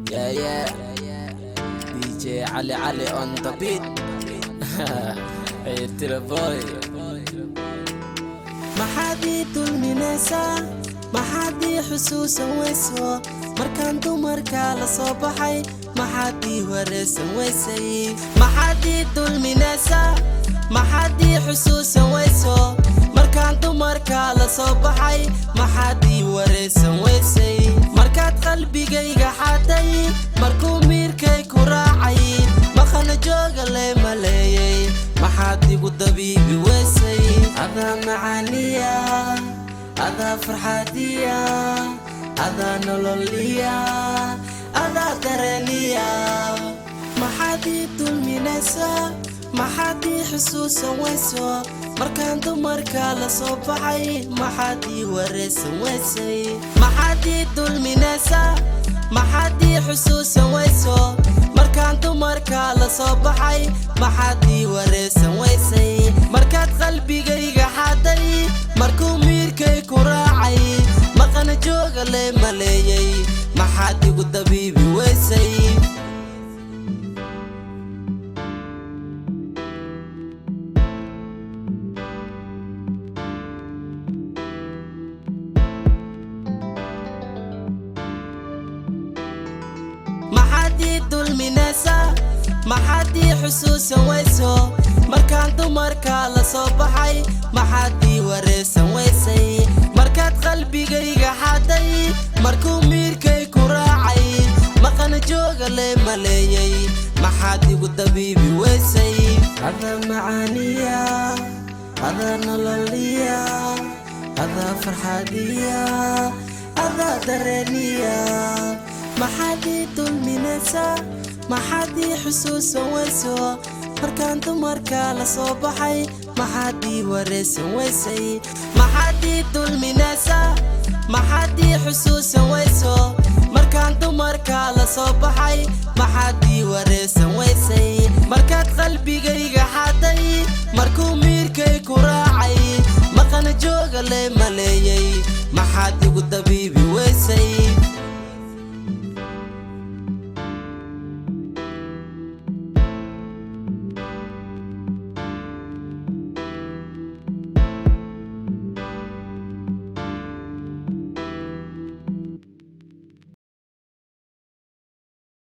Yeah, DJ Ali on the beat. Hey, tira boy. maxaadii dulminaysaa maxaadii xusuusan weyso markaan dumarka la soo baxay maxaadii wareesan weysay maxaadii dulminaysaa maxaadii xusuusan weyso markaan dumarka la soo baxay maxaadii wareesan weysay markaad qalbigayga xaday markuu miirkay ku raacay maqana jooga le maleeyay maxaad igu dabiibi weysay adaa macaaniya adaa farxadiya adaa nololiya adaa dareeniya maxaadii dulminaysaa maxaadii xusuusan weyso markaan dumarka la soo baxay maxaadii wareesan weysay maxaadii dulminaysaa maxaadii xusuusan weyso markaan dumarka la soo baxay maxaadii wareesan weysay markaad qalbigayga xaday markuu miirkay ku raacay maqana jooga le maleeyay maxaad igu dabiibi weysay maxaadii dulminaysaa maxaadii xusuusan weyso markaan dumarka la soo baxay maxaadii wareesan weysay markaad qalbigayga xaday markuu miirkay ku raacay maqana jooga le maleeyay maxaad igu dabiibi weysay adaa macaaniya adaa nololiya adaa farxadiya adaa dareeniya maxaadii dulminaysaa maxaadii xusuusan weyso markaan dumarka la soo baxay maxaadii wareesan weysay maxaadii dulminaysaa maxaadii xusuusan weyso markaan dumarka la soo baxay maxaadii wareesan weysay markaad qalbigayga xaday markuu miirkay ku raacay maqana jooga le maleeyay maxaad igu dabiibi weysay